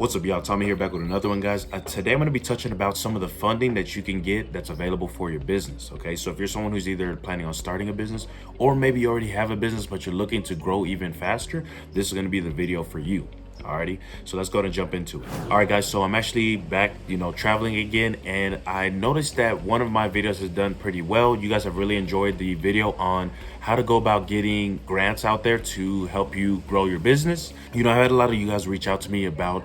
What's up, y'all? Tommy here, back with another one, guys. Today I'm going to be touching about some of the funding that you can get that's available for your business. Okay, so if you're someone who's either planning on starting a business or maybe you already have a business but you're looking to grow even faster, this is going to be the video for you. Alrighty, so let's go ahead and jump into it. All right, guys, so I'm actually back, traveling again, and I noticed that one of my videos has done pretty well. You guys have really enjoyed the video on how to go about getting grants out there to help you grow your business. I had a lot of you guys reach out to me about,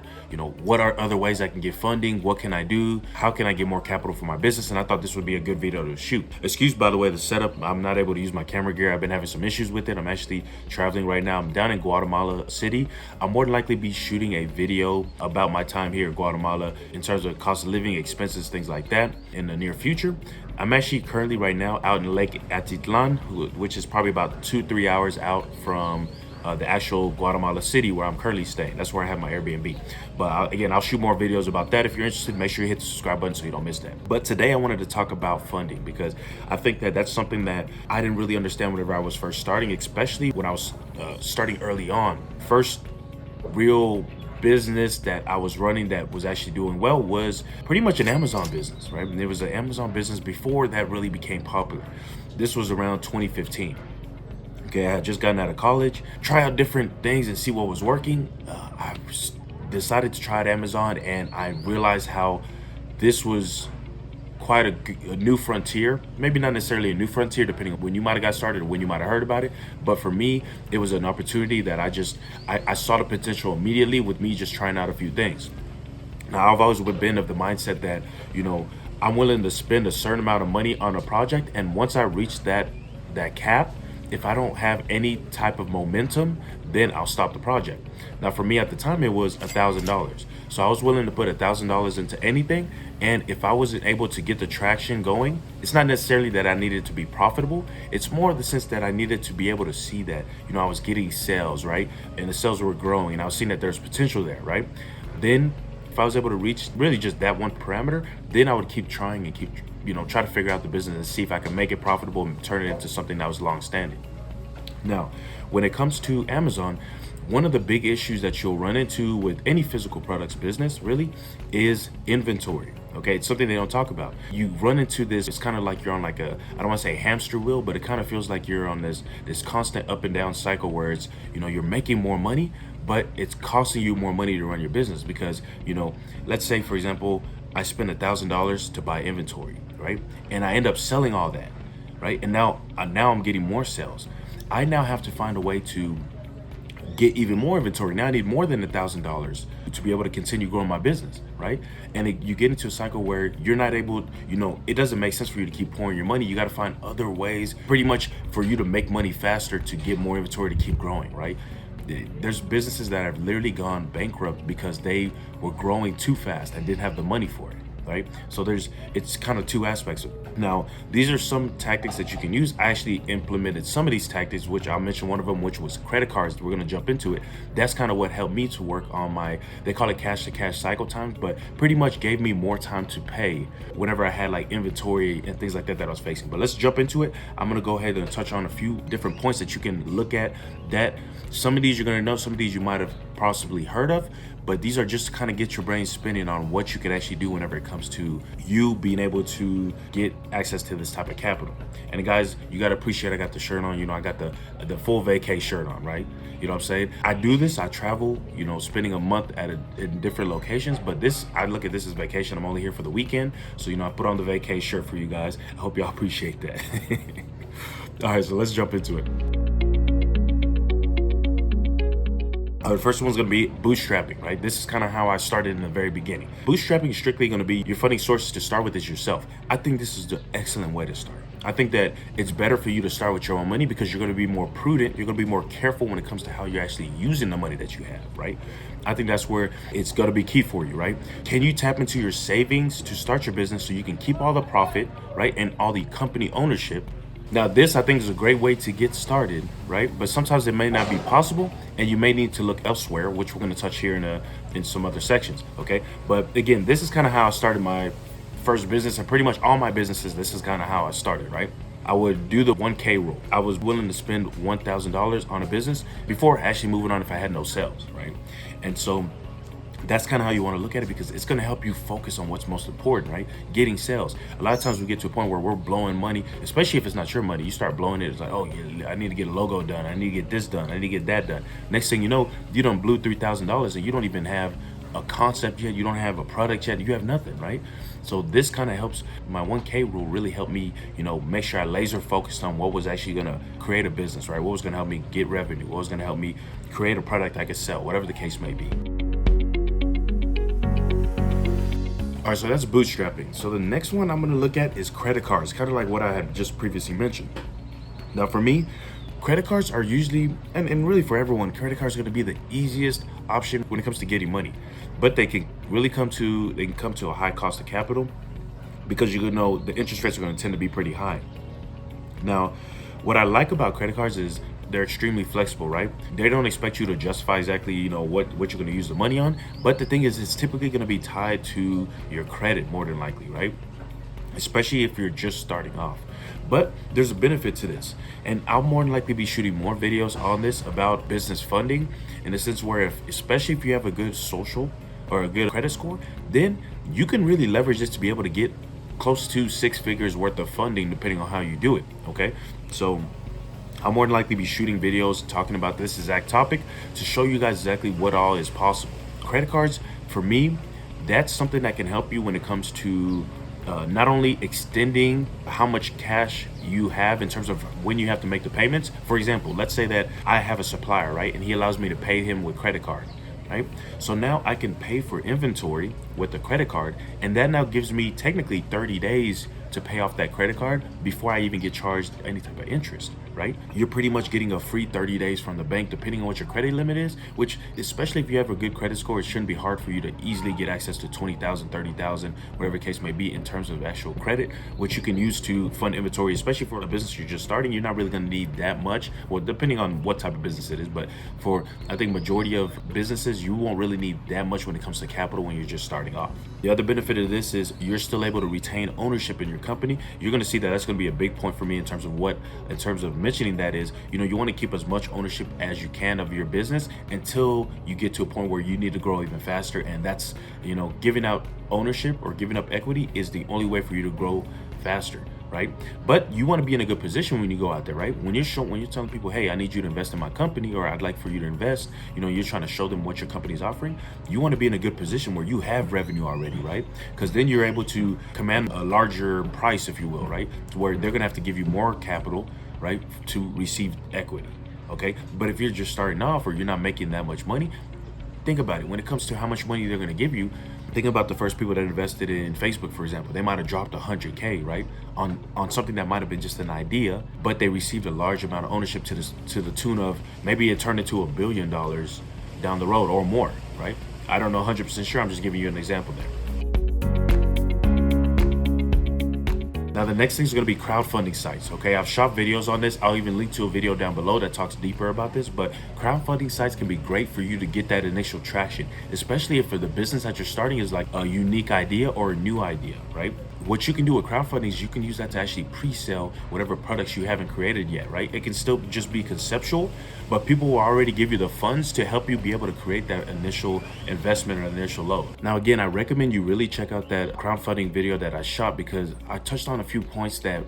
what are other ways I can get funding? What can I do? How can I get more capital for my business? And I thought this would be a good video to shoot. Excuse, by the way, the setup. I'm not able to use my camera gear. I've been having some issues with it. I'm actually traveling right now. I'm down in Guatemala City. I'll more than likely be shooting a video about my time here in Guatemala in terms of cost of living, expenses, things like that in the near future. I'm actually currently right now out in Lake Atitlan, which is probably about 2-3 hours out from the actual Guatemala City where I'm currently staying. That's where I have my Airbnb. But again, I'll shoot more videos about that. If you're interested, make sure you hit the subscribe button so you don't miss that. But today I wanted to talk about funding because I think that that's something that I didn't really understand whenever I was first starting, especially when I was starting early on. First real business that I was running that was actually doing well was pretty much an Amazon business, right? And it was an Amazon business before that really became popular. This was around 2015. Okay, I had just gotten out of college, try out different things and see what was working. I decided to try out Amazon, and I realized how this was quite a new frontier. Maybe not necessarily a new frontier, depending on when you might have got started or when you might have heard about it. But for me, it was an opportunity that I saw the potential immediately with me just trying out a few things. Now, I've always been of the mindset that, I'm willing to spend a certain amount of money on a project, and once I reach that cap, if I don't have any type of momentum, then I'll stop the project. Now, for me at the time, it was $1,000. So I was willing to put $1,000 into anything. And if I wasn't able to get the traction going, it's not necessarily that I needed to be profitable. It's more the sense that I needed to be able to see that, I was getting sales, right? And the sales were growing, and I was seeing that there's potential there, right? Then if I was able to reach really just that one parameter, then I would keep trying and keep try to figure out the business and see if I can make it profitable and turn it into something that was long-standing. Now, when it comes to Amazon, one of the big issues that you'll run into with any physical products business really is inventory. Okay, it's something they don't talk about. You run into this, it's kind of like you're on like I don't want to say hamster wheel, but it kind of feels like you're on this constant up and down cycle where it's, you're making more money, but it's costing you more money to run your business because, let's say, for example, I spend $1,000 to buy inventory, right? And I end up selling all that, right? And now I'm getting more sales. I now have to find a way to get even more inventory. Now I need more than $1,000 to be able to continue growing my business, right? And you get into a cycle where you're not able, it doesn't make sense for you to keep pouring your money. You got to find other ways pretty much for you to make money faster to get more inventory to keep growing, right? There's businesses that have literally gone bankrupt because they were growing too fast and didn't have the money for it, right? So it's kind of two aspects. Now, these are some tactics that you can use. I actually implemented some of these tactics, which I'll mention one of them, which was credit cards. We're going to jump into it. That's kind of what helped me to work on they call it cash to cash cycle times, but pretty much gave me more time to pay whenever I had like inventory and things like that I was facing. But let's jump into it. I'm going to go ahead and touch on a few different points that you can look at that some of these you're going to know, some of these you might have possibly heard of, but these are just to kind of get your brain spinning on what you can actually do whenever it comes to you being able to get access to this type of capital. And guys, you got to appreciate I got the shirt on, I got the full vacay shirt on, right? You know what I'm saying? I do this, I travel, spending a month in different locations, but I look at this as vacation. I'm only here for the weekend. So, I put on the vacay shirt for you guys. I hope y'all appreciate that. All right, so let's jump into it. The first one's going to be bootstrapping, right? This is kind of how I started in the very beginning. Bootstrapping is strictly going to be your funding sources to start with is yourself. I think this is the excellent way to start. I think that it's better for you to start with your own money because you're going to be more prudent. You're going to be more careful when it comes to how you're actually using the money that you have, right? I think that's where it's going to be key for you, right? Can you tap into your savings to start your business so you can keep all the profit, right? And all the company ownership. Now, this I think is a great way to get started, right? But sometimes it may not be possible, and you may need to look elsewhere, which we're going to touch here in some other sections, okay? But again, this is kind of how I started my first business, and pretty much all my businesses, this is kind of how I started, right? I would do the 1K rule. I was willing to spend $1,000 on a business before actually moving on if I had no sales, right? And so That's kind of how you want to look at it, because it's going to help you focus on what's most important, right? Getting sales. A lot of times we get to a point where we're blowing money, especially if it's not your money. You start blowing it. It's like, oh, yeah, I need to get a logo done. I need to get this done. I need to get that done. Next thing you know, you done blew $3,000 and you don't even have a concept yet. You don't have a product yet. You have nothing, right? So this kind of helps. My 1K rule really helped me, make sure I laser focused on what was actually going to create a business, right? What was going to help me get revenue? What was going to help me create a product I could sell, whatever the case may be. All right, so that's bootstrapping. So the next one I'm going to look at is credit cards, kind of like what I had just previously mentioned. Now for me, credit cards are usually, and really for everyone, credit cards are going to be the easiest option when it comes to getting money. But they can come to a high cost of capital, because the interest rates are going to tend to be pretty high. Now, what I like about credit cards is they're extremely flexible, right? They don't expect you to justify exactly, what you're going to use the money on. But the thing is, it's typically going to be tied to your credit more than likely, right? Especially if you're just starting off. But there's a benefit to this. And I'll more than likely be shooting more videos on this about business funding, in the sense where especially if you have a good social or a good credit score, then you can really leverage this to be able to get close to 6 figures worth of funding, depending on how you do it, okay? So I'll more than likely be shooting videos talking about this exact topic to show you guys exactly what all is possible. Credit cards, for me, that's something that can help you when it comes to not only extending how much cash you have in terms of when you have to make the payments. For example, let's say that I have a supplier, right? And he allows me to pay him with credit card, right? So now I can pay for inventory with the credit card, and that now gives me technically 30 days to pay off that credit card before I even get charged any type of interest, right? You're pretty much getting a free 30 days from the bank, depending on what your credit limit is, which, especially if you have a good credit score, it shouldn't be hard for you to easily get access to 20,000, 30,000, whatever the case may be, in terms of actual credit, which you can use to fund inventory. Especially for a business you're just starting, you're not really going to need that much, well, depending on what type of business it is. But for, I think, majority of businesses, you won't really need that much when it comes to capital when you're just starting off. The other benefit of this is you're still able to retain ownership in your company. You're going to see that that's going to be a big point for me in terms of mentioning that is, you want to keep as much ownership as you can of your business until you get to a point where you need to grow even faster. And that's, giving out ownership or giving up equity is the only way for you to grow faster, right? But you want to be in a good position when you go out there, right? When you're telling people, hey, I need you to invest in my company, or I'd like for you to invest, you're trying to show them what your company is offering. You want to be in a good position where you have revenue already, right? Because then you're able to command a larger price, if you will, right? To where they're going to have to give you more capital, right, to receive equity, okay? But if you're just starting off or you're not making that much money, think about it. When it comes to how much money they're going to give you, think about the first people that invested in Facebook, for example. They might have dropped 100K, right, on something that might have been just an idea, but they received a large amount of ownership to the tune of, maybe it turned into $1 billion down the road or more, right? I don't know 100% sure. I'm just giving you an example there. Now, the next thing is going to be crowdfunding sites, okay? I've shot videos on this. I'll even link to a video down below that talks deeper about this, but crowdfunding sites can be great for you to get that initial traction, especially if for the business that you're starting is like a unique idea or a new idea, right? What you can do with crowdfunding is you can use that to actually pre-sell whatever products you haven't created yet, right? It can still just be conceptual, but people will already give you the funds to help you be able to create that initial investment or initial load. Now, again, I recommend you really check out that crowdfunding video that I shot, because I touched on a few points that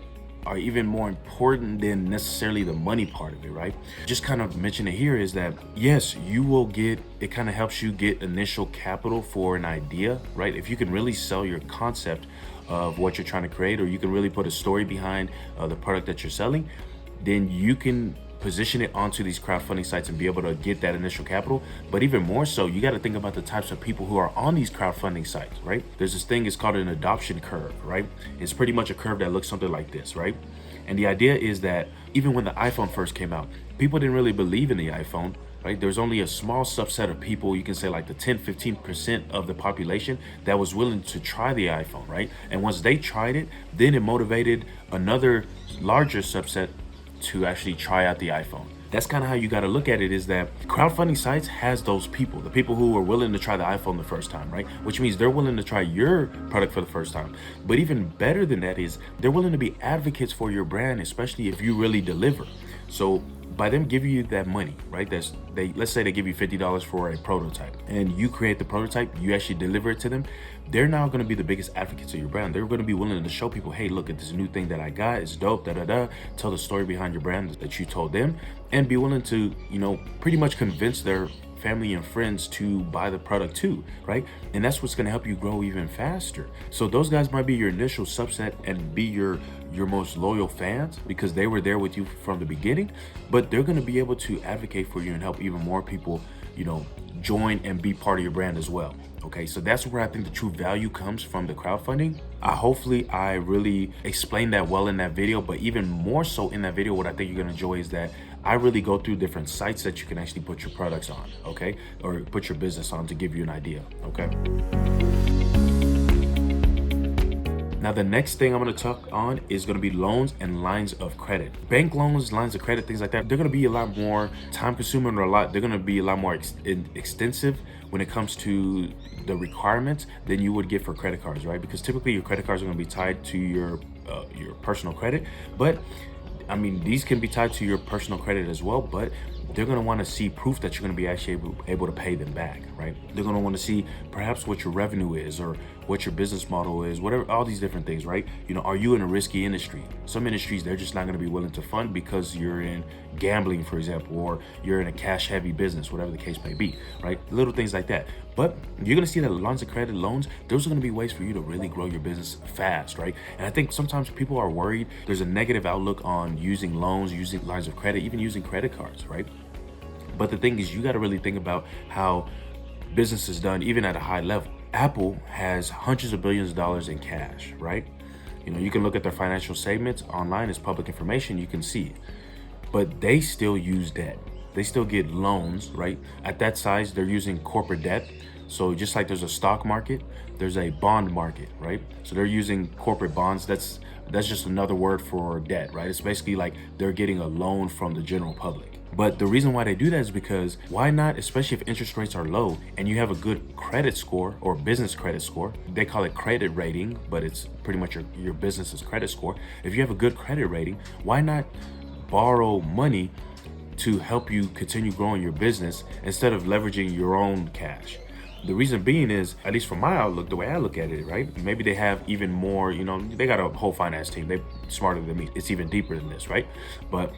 are even more important than necessarily the money part of it, right? Just kind of mention it here is that, yes, you will get, it kind of helps you get initial capital for an idea, right? If you can really sell your concept of what you're trying to create, or you can really put a story behind the product that you're selling, then you can position it onto these crowdfunding sites and be able to get that initial capital. But even more so, you got to think about the types of people who are on these crowdfunding sites, right? There's this thing, it's called an adoption curve, right? It's pretty much a curve that looks something like this, right? And the idea is that even when the iPhone first came out, people didn't really believe in the iPhone, right? There's only a small subset of people, you can say like the 10-15% of the population that was willing to try the iPhone, right? And once they tried it, then it motivated another larger subset to actually try out the iPhone. That's kind of how you got to look at it, is that crowdfunding sites has those people, the people who are willing to try the iPhone the first time, right? Which means they're willing to try your product for the first time. But even better than that is they're willing to be advocates for your brand, especially if you really deliver. So by them giving you that money, right? Let's say they give you $50 for a prototype, and you create the prototype, you actually deliver it to them. They're now going to be the biggest advocates of your brand. They're going to be willing to show people, hey, look at this new thing that I got. It's dope, da da da. Tell the story behind your brand that you told them, and be willing to, pretty much convince their family and friends to buy the product too, right? And that's what's going to help you grow even faster. So those guys might be your initial subset and be your most loyal fans because they were there with you from the beginning, but they're going to be able to advocate for you and help even more people, join and be part of your brand as well. Okay, so that's where I think the true value comes from the crowdfunding. Hopefully I really explained that well in that video, but even more so in that video, what I think you're gonna enjoy is that I really go through different sites that you can actually put your products on, okay? Or put your business on to give you an idea, okay? Now, the next thing I'm going to talk on is going to be loans and lines of credit. Bank loans, lines of credit, things like that. They're going to be a lot more time consuming, or they're going to be a lot more extensive when it comes to the requirements than you would get for credit cards, right? Because typically your credit cards are going to be tied to your personal credit, but I mean, these can be tied to your personal credit as well, but they're going to want to see proof that you're going to be actually able to pay them back, right? They're going to want to see perhaps what your revenue is or what your business model is, whatever, all these different things, right? Are you in a risky industry? Some industries, they're just not going to be willing to fund because you're in gambling, for example, or you're in a cash heavy business, whatever the case may be, right? Little things like that. But you're going to see that lines of credit, loans, those are going to be ways for you to really grow your business fast, right? And I think sometimes people are worried. There's a negative outlook on using loans, using lines of credit, even using credit cards, right? But the thing is, you got to really think about how business is done, even at a high level. Apple has hundreds of billions of dollars in cash, right? You can look at their financial statements online. It's public information. You can see it. But they still use debt. They still get loans, right? At that size, they're using corporate debt. So just like there's a stock market, there's a bond market, right? So they're using corporate bonds. That's just another word for debt, right? It's basically like they're getting a loan from the general public. But the reason why they do that is because why not, especially if interest rates are low and you have a good credit score or business credit score, they call it credit rating, but it's pretty much your business's credit score. If you have a good credit rating, why not borrow money to help you continue growing your business instead of leveraging your own cash? The reason being is, at least from my outlook, the way I look at it, right? Maybe they have even more, they got a whole finance team. They're smarter than me. It's even deeper than this, right? But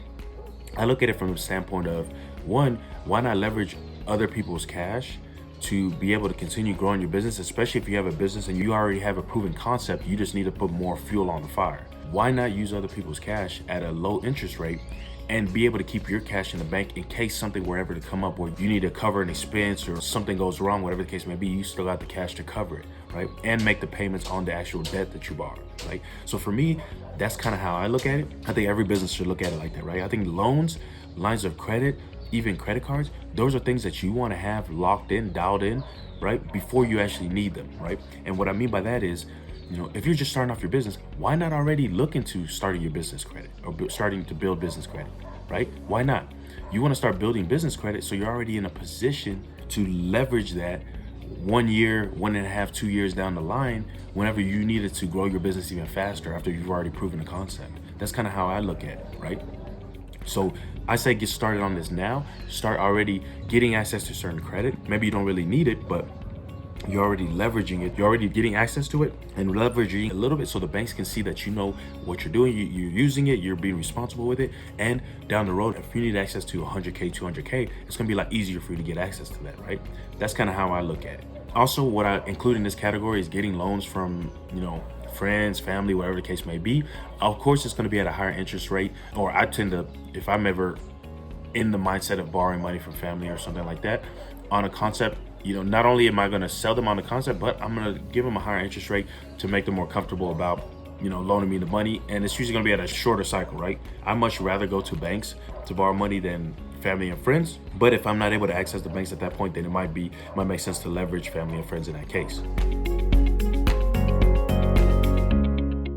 I look at it from the standpoint of, one, why not leverage other people's cash to be able to continue growing your business, especially if you have a business and you already have a proven concept, you just need to put more fuel on the fire. Why not use other people's cash at a low interest rate and be able to keep your cash in the bank in case something were ever to come up where you need to cover an expense or something goes wrong, whatever the case may be, you still got the cash to cover it, right? And make the payments on the actual debt that you borrowed, right? So for me, that's kind of how I look at it. I think every business should look at it like that, right? I think loans, lines of credit, even credit cards, those are things that you want to have locked in, dialed in, right? Before you actually need them, right? And what I mean by that is, if you're just starting off your business, why not already look into starting your business credit or starting to build business credit, right? Why not? You want to start building business credit so you're already in a position to leverage that 1 year, 1.5, 2 years down the line, whenever you needed to grow your business even faster after you've already proven the concept. That's kind of how I look at it, right? So I say get started on this now. Start already getting access to certain credit. Maybe you don't really need it, but you're already leveraging it. You're already getting access to it and leveraging a little bit so the banks can see that you know what you're doing. You're using it. You're being responsible with it. And down the road, if you need access to 100K, 200K, it's going to be a lot easier for you to get access to that, right? That's kind of how I look at it. Also, what I include in this category is getting loans from, friends, family, whatever the case may be. Of course, it's going to be at a higher interest rate, or I tend to, if I'm ever in the mindset of borrowing money from family or something like that on a concept, not only am I going to sell them on the concept, but I'm going to give them a higher interest rate to make them more comfortable about, loaning me the monnie. And it's usually going to be at a shorter cycle, right? I much rather go to banks to borrow money than family and friends. But if I'm not able to access the banks at that point, then it might make sense to leverage family and friends in that case.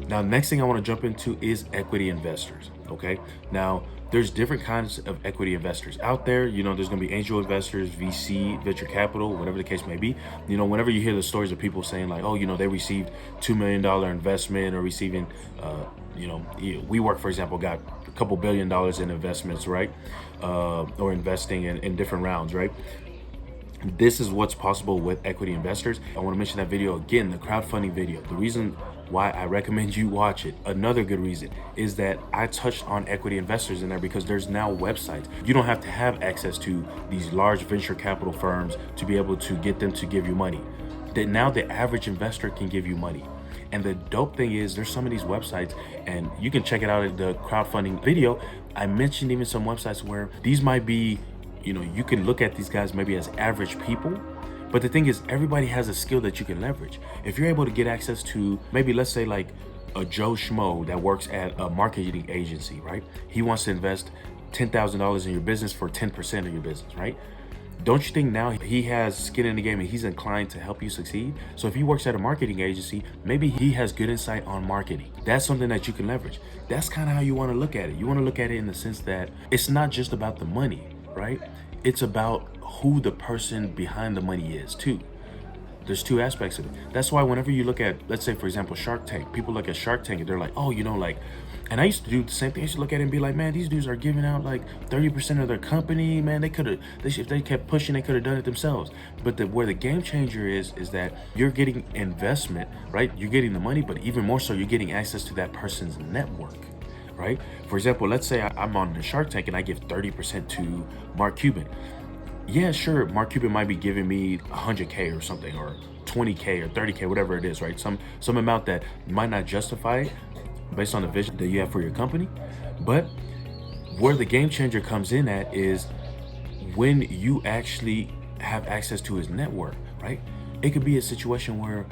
Now, next thing I want to jump into is equity investors. okay? Now, there's different kinds of equity investors out there. There's gonna be angel investors, VC, venture capital, whatever the case may be. Whenever you hear the stories of people saying like, oh, they received $2 million investment, or receiving, WeWork, for example, got a couple $1 billion in investments, right? Or investing in different rounds, right? This is what's possible with equity investors. I want to mention that video again, the crowdfunding video. The reason why I recommend you watch it, another good reason, is that I touched on equity investors in there because there's now websites. You don't have to have access to these large venture capital firms to be able to get them to give you money. That now the average investor can give you money. And the dope thing is there's some of these websites, and you can check it out at the crowdfunding video. I mentioned even some websites where these might be, you can look at these guys maybe as average people, but the thing is everybody has a skill that you can leverage. If you're able to get access to maybe, let's say like a Joe Schmo that works at a marketing agency, right? He wants to invest $10,000 in your business for 10% of your business, right? Don't you think now he has skin in the game and he's inclined to help you succeed? So if he works at a marketing agency, maybe he has good insight on marketing. That's something that you can leverage. That's kind of how you want to look at it. You want to look at it in the sense that it's not just about the money, right? It's about who the person behind the money is too. There's two aspects of it. That's why whenever you look at, let's say for example, Shark Tank, people look at Shark Tank and they're like, oh, and I used to do the same thing. I used to look at it and be like, man, these dudes are giving out like 30% of their company, man. If they kept pushing, they could have done it themselves. But where the game changer is that you're getting investment, right? You're getting the money, but even more so, you're getting access to that person's network, right? For example, let's say I'm on the Shark Tank and I give 30% to Mark Cuban. Yeah, sure, Mark Cuban might be giving me 100K or something, or 20K or 30K, whatever it is, right? Some amount that might not justify it based on the vision that you have for your company. But where the game changer comes in at is when you actually have access to his network, right? It could be a situation where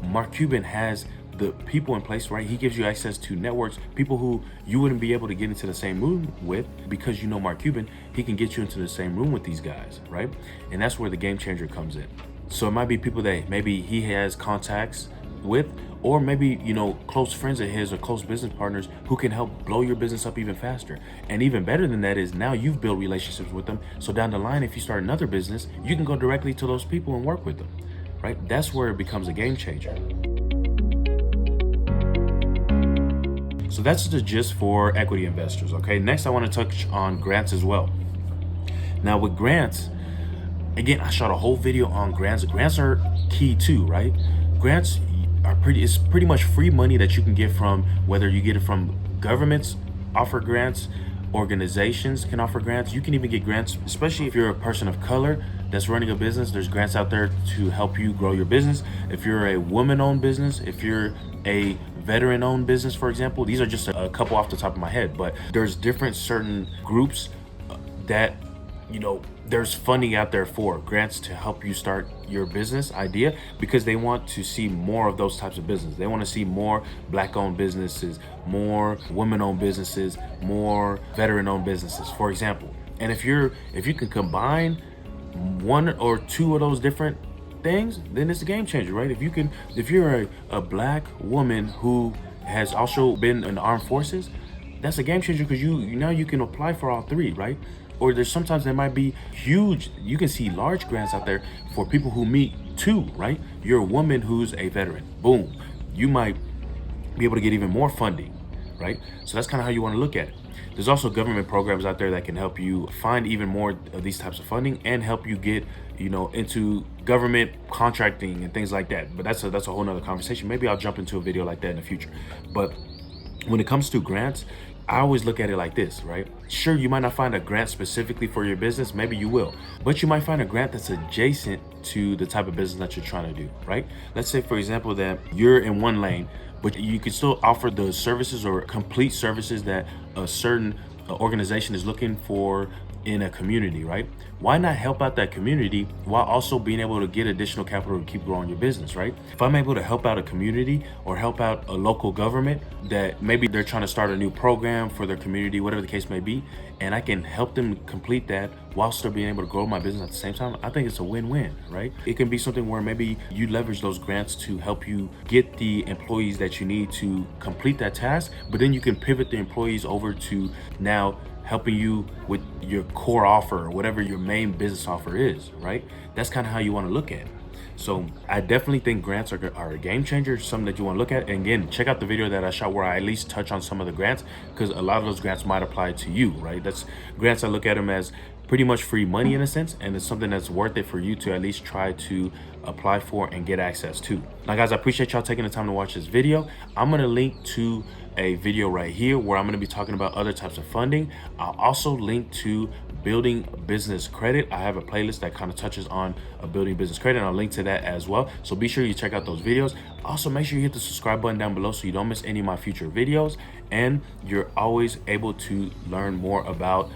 Mark Cuban has the people in place, right? He gives you access to networks, people who you wouldn't be able to get into the same room with because Mark Cuban, he can get you into the same room with these guys, right? And that's where the game changer comes in. So it might be people that maybe he has contacts with, or maybe, close friends of his or close business partners who can help blow your business up even faster. And even better than that is now you've built relationships with them. So down the line, if you start another business, you can go directly to those people and work with them, right? That's where it becomes a game changer. So that's the gist for equity investors, okay? Next, I want to touch on grants as well. Now with grants, again, I shot a whole video on grants. Grants are key too, right? Grants are it's pretty much free money that you can get from, whether you get it from governments offer grants, organizations can offer grants. You can even get grants, especially if you're a person of color that's running a business. There's grants out there to help you grow your business. If you're a woman-owned business, if you're a veteran-owned business, for example, these are just a couple off the top of my head, but there's different certain groups that, there's funding out there for grants to help you start your business idea because they want to see more of those types of businesses. They want to see more Black-owned businesses, more women-owned businesses, more veteran-owned businesses, for example. And if you can combine one or two of those different things, then it's a game changer, right? If you're a Black woman who has also been in the armed forces, that's a game changer because now you can apply for all three, right? Or there's sometimes there might be huge, you can see large grants out there for people who meet two, right? You're a woman who's a veteran, boom. You might be able to get even more funding, right? So that's kind of how you want to look at it. There's also government programs out there that can help you find even more of these types of funding and help you get, into government contracting and things like that. But that's a whole nother conversation. Maybe I'll jump into a video like that in the future. But when it comes to grants, I always look at it like this, right? Sure, you might not find a grant specifically for your business, maybe you will, but you might find a grant that's adjacent to the type of business that you're trying to do, right? Let's say, for example, that you're in one lane, but you can still offer the services or complete services that a certain organization is looking for in a community, right? Why not help out that community while also being able to get additional capital to keep growing your business, right? If I'm able to help out a community or help out a local government that maybe they're trying to start a new program for their community, whatever the case may be, and I can help them complete that while still being able to grow my business at the same time, I think it's a win-win, right? It can be something where maybe you leverage those grants to help you get the employees that you need to complete that task, but then you can pivot the employees over to now helping you with your core offer or whatever your main business offer is, right? That's kind of how you want to look at it. So I definitely think grants are a game changer, something that you want to look at. And again, check out the video that I shot where I at least touch on some of the grants, because a lot of those grants might apply to you, right? That's grants, I look at them as pretty much free money in a sense, and it's something that's worth it for you to at least try to apply for and get access to. Now guys, I appreciate y'all taking the time to watch this video. I'm gonna link to a video right here where I'm going to be talking about other types of funding. I'll also link to building business credit. I have a playlist that kind of touches on building business credit, and I'll link to that as well. So be sure you check out those videos. Also, make sure you hit the subscribe button down below so you don't miss any of my future videos, and you're always able to learn more about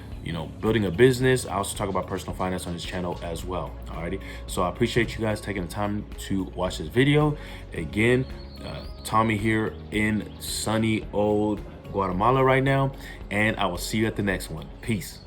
building a business. I also talk about personal finance on this channel as well. Alrighty, so I appreciate you guys taking the time to watch this video. Again, Tommy here in sunny old Guatemala right now, and I will see you at the next one. Peace.